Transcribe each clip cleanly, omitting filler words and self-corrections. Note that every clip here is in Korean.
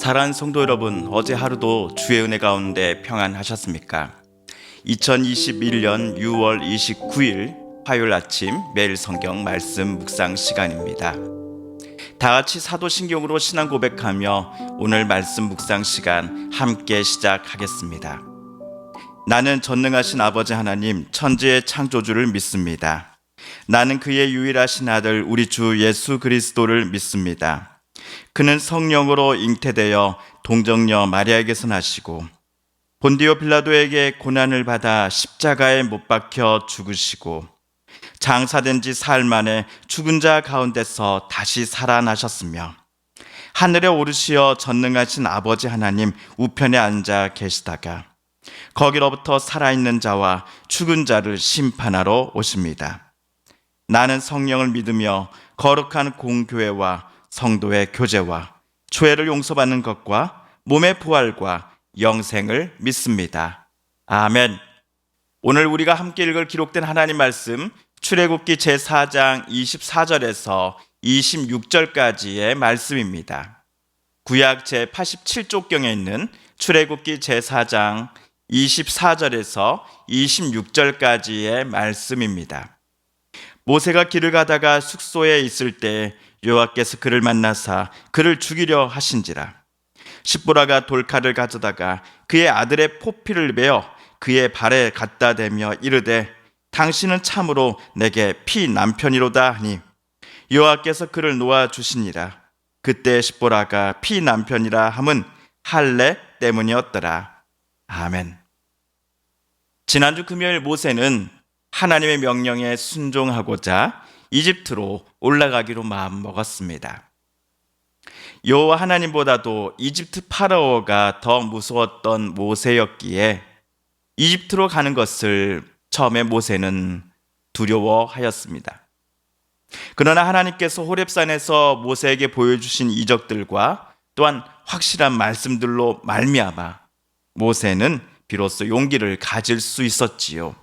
사랑하는 성도 여러분, 어제 하루도 주의 은혜 가운데 평안하셨습니까? 2021년 6월 29일 화요일 아침 매일 성경 말씀 묵상 시간입니다. 다 같이 사도신경으로 신앙 고백하며 오늘 말씀 묵상 시간 함께 시작하겠습니다. 나는 전능하신 아버지 하나님 천지의 창조주를 믿습니다. 나는 그의 유일하신 아들 우리 주 예수 그리스도를 믿습니다. 그는 성령으로 잉태되어 동정녀 마리아에게서 나시고 본디오 빌라도에게 고난을 받아 십자가에 못 박혀 죽으시고 장사된 지 사흘 만에 죽은 자 가운데서 다시 살아나셨으며 하늘에 오르시어 전능하신 아버지 하나님 우편에 앉아 계시다가 거기로부터 살아있는 자와 죽은 자를 심판하러 오십니다. 나는 성령을 믿으며 거룩한 공교회와 성도의 교제와 죄를 용서받는 것과 몸의 부활과 영생을 믿습니다. 아멘. 오늘 우리가 함께 읽을 기록된 하나님 말씀 출애굽기 제4장 24절에서 26절까지의 말씀입니다. 구약 제87쪽경에 있는 출애굽기 제4장 24절에서 26절까지의 말씀입니다. 모세가 길을 가다가 숙소에 있을 때 여호와께서 그를 만나사 그를 죽이려 하신지라. 십보라가 돌칼을 가져다가 그의 아들의 포피를 베어 그의 발에 갖다 대며 이르되 당신은 참으로 내게 피 남편이로다 하니 여호와께서 그를 놓아 주시니라. 그때 십보라가 피 남편이라 함은 할례 때문이었더라. 아멘. 지난주 금요일 모세는 하나님의 명령에 순종하고자 이집트로 올라가기로 마음먹었습니다. 여호와 하나님보다도 이집트 파라오가 더 무서웠던 모세였기에 이집트로 가는 것을 처음에 모세는 두려워하였습니다. 그러나 하나님께서 호렙산에서 모세에게 보여주신 이적들과 또한 확실한 말씀들로 말미암아 모세는 비로소 용기를 가질 수 있었지요.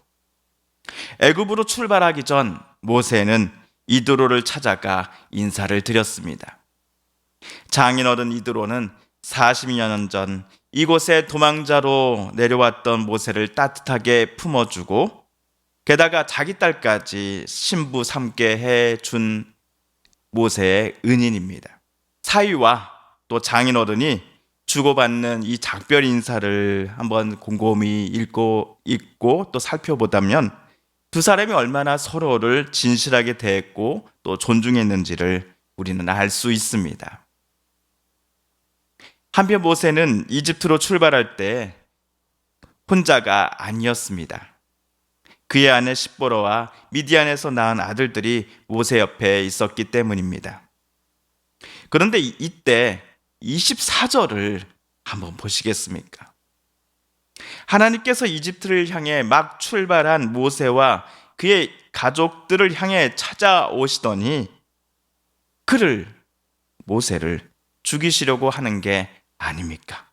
애굽으로 출발하기 전 모세는 이드로를 찾아가 인사를 드렸습니다. 장인어른 이드로는 40여 전 이곳에 도망자로 내려왔던 모세를 따뜻하게 품어주고 게다가 자기 딸까지 신부 삼게 해준 모세의 은인입니다. 사위와 또 장인어른이 주고받는 이 작별 인사를 한번 곰곰이 읽고 또 살펴보다면 두 사람이 얼마나 서로를 진실하게 대했고 또 존중했는지를 우리는 알 수 있습니다. 한편 모세는 이집트로 출발할 때 혼자가 아니었습니다. 그의 아내 십보라와 미디안에서 낳은 아들들이 모세 옆에 있었기 때문입니다. 그런데 이때 24절을 한번 보시겠습니까? 하나님께서 이집트를 향해 막 출발한 모세와 그의 가족들을 향해 찾아오시더니 모세를 죽이시려고 하는 게 아닙니까?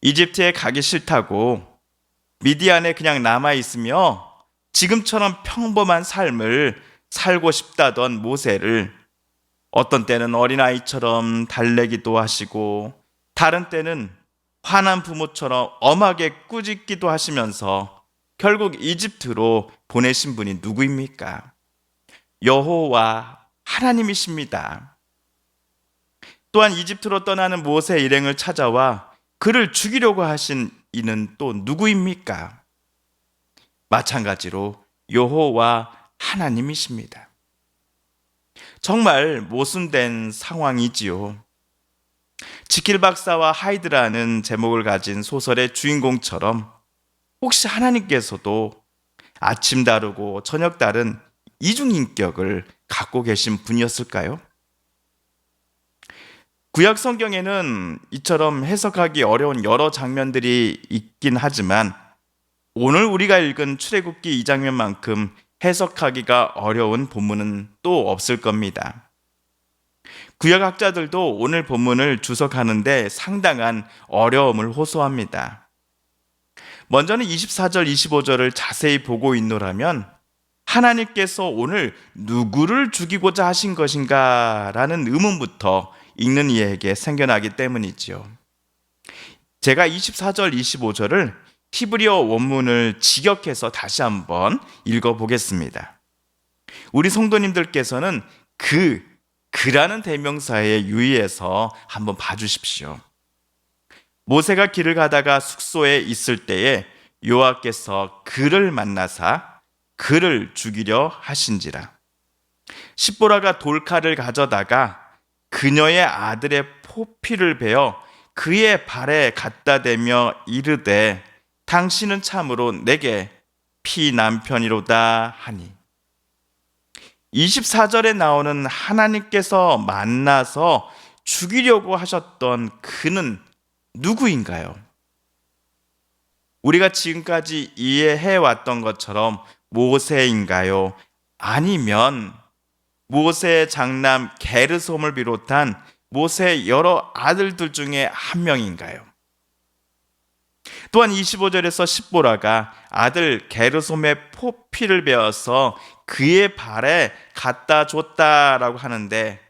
이집트에 가기 싫다고 미디안에 그냥 남아있으며 지금처럼 평범한 삶을 살고 싶다던 모세를 어떤 때는 어린아이처럼 달래기도 하시고 다른 때는 화난 부모처럼 엄하게 꾸짖기도 하시면서 결국 이집트로 보내신 분이 누구입니까? 여호와 하나님이십니다. 또한 이집트로 떠나는 모세 일행을 찾아와 그를 죽이려고 하신 이는 또 누구입니까? 마찬가지로 여호와 하나님이십니다. 정말 모순된 상황이지요. 지킬 박사와 하이드라는 제목을 가진 소설의 주인공처럼 혹시 하나님께서도 아침 다르고 저녁 다른 이중인격을 갖고 계신 분이었을까요? 구약 성경에는 이처럼 해석하기 어려운 여러 장면들이 있긴 하지만 오늘 우리가 읽은 출애굽기 2장면만큼 해석하기가 어려운 본문은 또 없을 겁니다. 구약학자들도 오늘 본문을 주석하는데 상당한 어려움을 호소합니다. 먼저는 24절, 25절을 자세히 보고 있노라면 하나님께서 오늘 누구를 죽이고자 하신 것인가 라는 의문부터 읽는 이에게 생겨나기 때문이지요. 제가 24절, 25절을 히브리어 원문을 직역해서 다시 한번 읽어보겠습니다. 우리 성도님들께서는 그라는 대명사에 유의해서 한번 봐주십시오. 모세가 길을 가다가 숙소에 있을 때에 여호와께서 그를 만나사 그를 죽이려 하신지라. 십보라가 돌칼을 가져다가 그녀의 아들의 포피를 베어 그의 발에 갖다 대며 이르되 당신은 참으로 내게 피남편이로다 하니. 24절에 나오는 하나님께서 만나서 죽이려고 하셨던 그는 누구인가요? 우리가 지금까지 이해해왔던 것처럼 모세인가요? 아니면 모세의 장남 게르솜을 비롯한 모세의 여러 아들들 중에 한 명인가요? 또한 25절에서 십보라가 아들 게르솜의 포피를 베어서 그의 발에 갖다 줬다라고 하는데,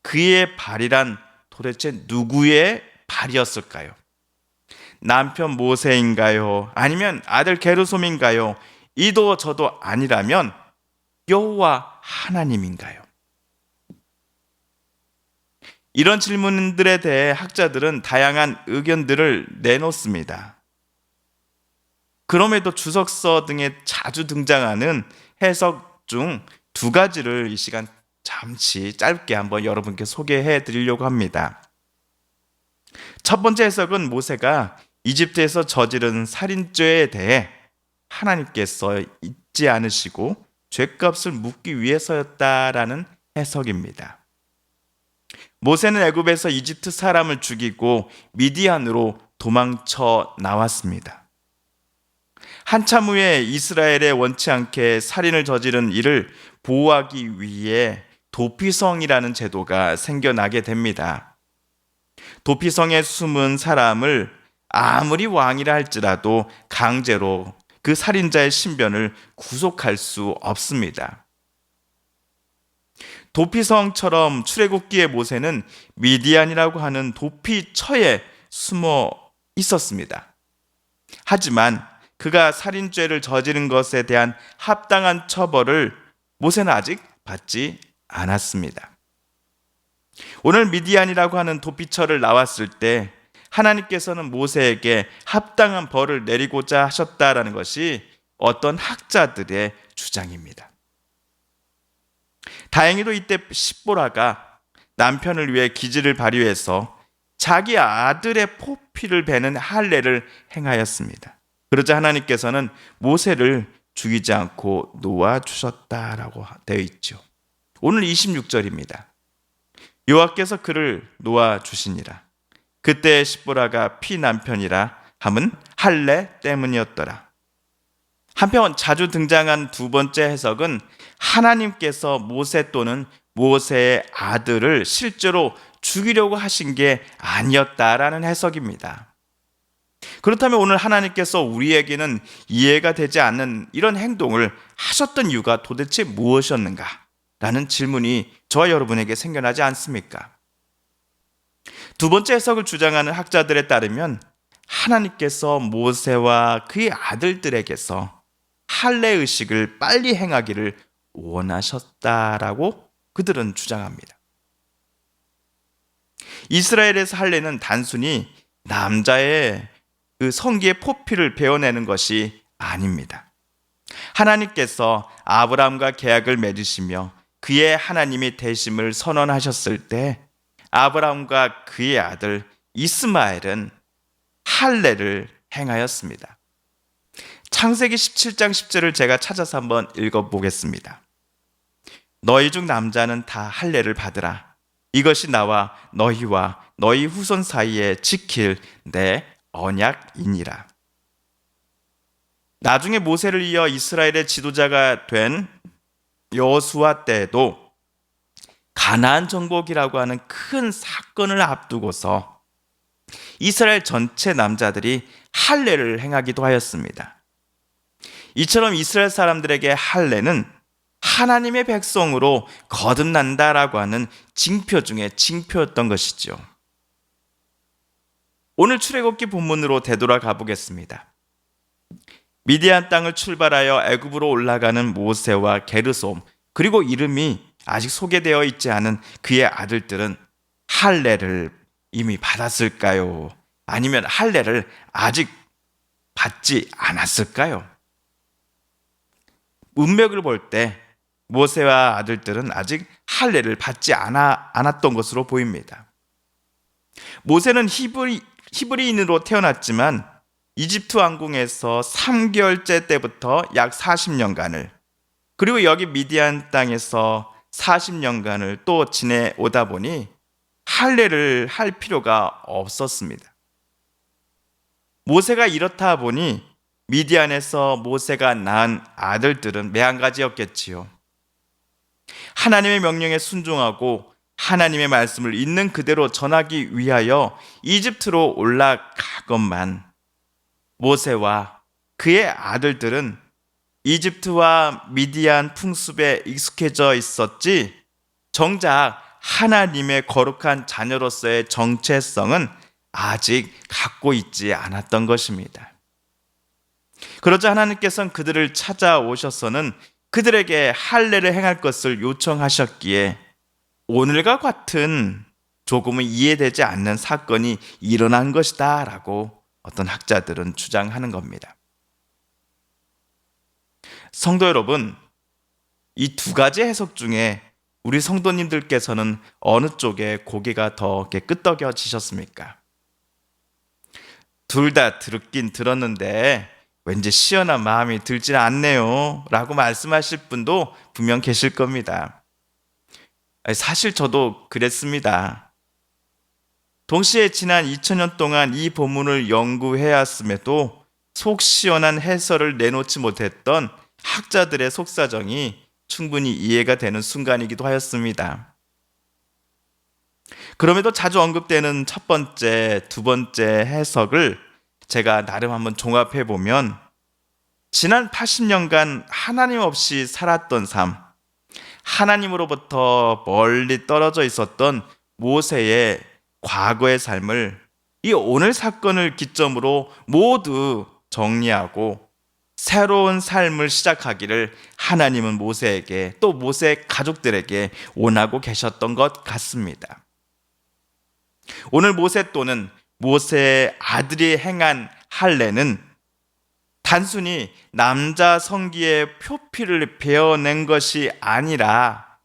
그의 발이란 도대체 누구의 발이었을까요? 남편 모세인가요? 아니면 아들 게르솜인가요? 이도 저도 아니라면 여호와 하나님인가요? 이런 질문들에 대해 학자들은 다양한 의견들을 내놓습니다. 그럼에도 주석서 등에 자주 등장하는 해석 중 두 가지를 이 시간 잠시 짧게 한번 여러분께 소개해 드리려고 합니다. 첫 번째 해석은 모세가 이집트에서 저지른 살인죄에 대해 하나님께서 잊지 않으시고 죄값을 묻기 위해서였다라는 해석입니다. 모세는 애굽에서 이집트 사람을 죽이고 미디안으로 도망쳐 나왔습니다. 한참 후에 이스라엘에 원치 않게 살인을 저지른 이를 보호하기 위해 도피성이라는 제도가 생겨나게 됩니다. 도피성에 숨은 사람을 아무리 왕이라 할지라도 강제로 그 살인자의 신변을 구속할 수 없습니다. 도피성처럼 출애굽기의 모세는 미디안이라고 하는 도피처에 숨어 있었습니다. 하지만 그가 살인죄를 저지른 것에 대한 합당한 처벌을 모세는 아직 받지 않았습니다. 오늘 미디안이라고 하는 도피처를 나왔을 때 하나님께서는 모세에게 합당한 벌을 내리고자 하셨다라는 것이 어떤 학자들의 주장입니다. 다행히도 이때 십보라가 남편을 위해 기지를 발휘해서 자기 아들의 포피를 베는 할례를 행하였습니다. 그러자 하나님께서는 모세를 죽이지 않고 놓아주셨다라고 되어 있죠. 오늘 26절입니다. 여호와께서 그를 놓아주시니라. 그때 십보라가 피남편이라 함은 할례 때문이었더라. 한편 자주 등장한 두 번째 해석은 하나님께서 모세 또는 모세의 아들을 실제로 죽이려고 하신 게 아니었다라는 해석입니다. 그렇다면 오늘 하나님께서 우리에게는 이해가 되지 않는 이런 행동을 하셨던 이유가 도대체 무엇이었는가? 라는 질문이 저와 여러분에게 생겨나지 않습니까? 두 번째 해석을 주장하는 학자들에 따르면 하나님께서 모세와 그의 아들들에게서 할례 의식을 빨리 행하기를 원하셨다라고 그들은 주장합니다. 이스라엘에서 할례는 단순히 남자의 그 성기의 포피를 베어내는 것이 아닙니다. 하나님께서 아브라함과 계약을 맺으시며 그의 하나님이 되심을 선언하셨을 때 아브라함과 그의 아들 이스마엘은 할례를 행하였습니다. 창세기 17장 10절을 제가 찾아서 한번 읽어보겠습니다. 너희 중 남자는 다 할례를 받으라. 이것이 나와 너희와 너희 후손 사이에 지킬 내 언약이니라. 나중에 모세를 이어 이스라엘의 지도자가 된 여호수아 때에도 가나안 정복이라고 하는 큰 사건을 앞두고서 이스라엘 전체 남자들이 할례를 행하기도 하였습니다. 이처럼 이스라엘 사람들에게 할례는 하나님의 백성으로 거듭난다라고 하는 징표 중에 징표였던 것이죠. 오늘 출애굽기 본문으로 되돌아가 보겠습니다. 미디안 땅을 출발하여 애굽으로 올라가는 모세와 게르솜, 그리고 이름이 아직 소개되어 있지 않은 그의 아들들은 할례를 이미 받았을까요? 아니면 할례를 아직 받지 않았을까요? 문맥을 볼 때 모세와 아들들은 아직 할례를 받지 않았던 것으로 보입니다. 모세는 히브리인으로 태어났지만 이집트 왕궁에서 3개월째 때부터 약 40년간을, 그리고 여기 미디안 땅에서 40년간을 또 지내오다 보니 할례를 할 필요가 없었습니다. 모세가 이렇다 보니 미디안에서 모세가 낳은 아들들은 매한가지였겠지요. 하나님의 명령에 순종하고 하나님의 말씀을 있는 그대로 전하기 위하여 이집트로 올라가건만 모세와 그의 아들들은 이집트와 미디안 풍습에 익숙해져 있었지, 정작 하나님의 거룩한 자녀로서의 정체성은 아직 갖고 있지 않았던 것입니다. 그러자 하나님께서는 그들을 찾아오셔서는 그들에게 할례를 행할 것을 요청하셨기에 오늘과 같은 조금은 이해되지 않는 사건이 일어난 것이다 라고 어떤 학자들은 주장하는 겁니다. 성도 여러분, 이 두 가지 해석 중에 우리 성도님들께서는 어느 쪽에 고개가 더 끄덕여지셨습니까? 둘 다 들었긴 들었는데 왠지 시원한 마음이 들지 않네요 라고 말씀하실 분도 분명 계실 겁니다. 사실 저도 그랬습니다. 동시에 지난 2000년 동안 이 본문을 연구해왔음에도 속 시원한 해설을 내놓지 못했던 학자들의 속사정이 충분히 이해가 되는 순간이기도 하였습니다. 그럼에도 자주 언급되는 첫 번째, 두 번째 해석을 제가 나름 한번 종합해 보면, 지난 80년간 하나님 없이 살았던 삶, 하나님으로부터 멀리 떨어져 있었던 모세의 과거의 삶을 이 오늘 사건을 기점으로 모두 정리하고 새로운 삶을 시작하기를 하나님은 모세에게, 또 모세 가족들에게 원하고 계셨던 것 같습니다. 오늘 모세 또는 모세의 아들이 행한 할례는 단순히 남자 성기의 표피를 베어낸 것이 아니라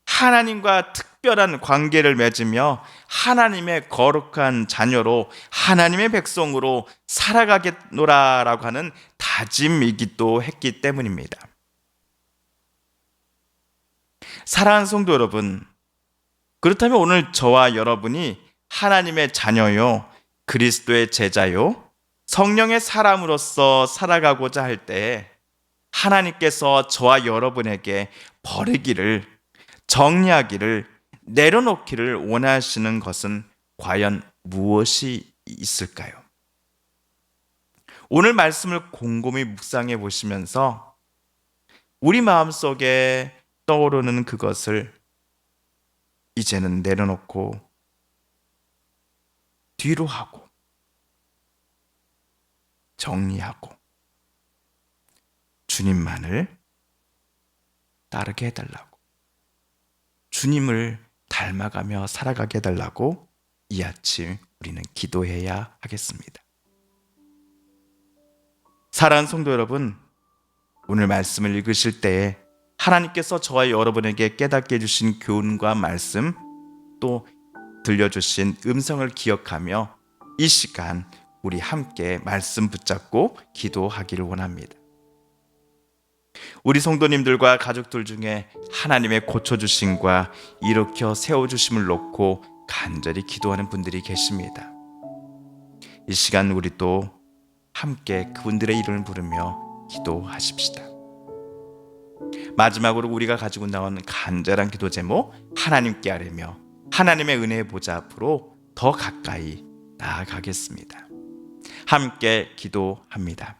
하나님과 특별한 관계를 맺으며 하나님의 거룩한 자녀로, 하나님의 백성으로 살아가겠노라라고 하는 다짐이기도 했기 때문입니다. 사랑하는 성도 여러분, 그렇다면 오늘 저와 여러분이 하나님의 자녀요, 그리스도의 제자요, 성령의 사람으로서 살아가고자 할 때 하나님께서 저와 여러분에게 버리기를, 정리하기를, 내려놓기를 원하시는 것은 과연 무엇이 있을까요? 오늘 말씀을 곰곰이 묵상해 보시면서 우리 마음속에 떠오르는 그것을 이제는 내려놓고 뒤로 하고 정리하고 주님만을 따르게 해달라고, 주님을 닮아가며 살아가게 해달라고 이 아침 우리는 기도해야 하겠습니다. 사랑하는 성도 여러분, 오늘 말씀을 읽으실 때에 하나님께서 저와 여러분에게 깨닫게 해주신 교훈과 말씀, 또 들려주신 음성을 기억하며 이 시간 우리 함께 말씀 붙잡고 기도하기를 원합니다. 우리 성도님들과 가족들 중에 하나님의 고쳐주심과 일으켜 세워주심을 놓고 간절히 기도하는 분들이 계십니다. 이 시간 우리 또 함께 그분들의 이름을 부르며 기도하십시다. 마지막으로 우리가 가지고 나온 간절한 기도 제목, 하나님께 아뢰며 하나님의 은혜의 보좌 앞으로 더 가까이 나아가겠습니다. 함께 기도합니다.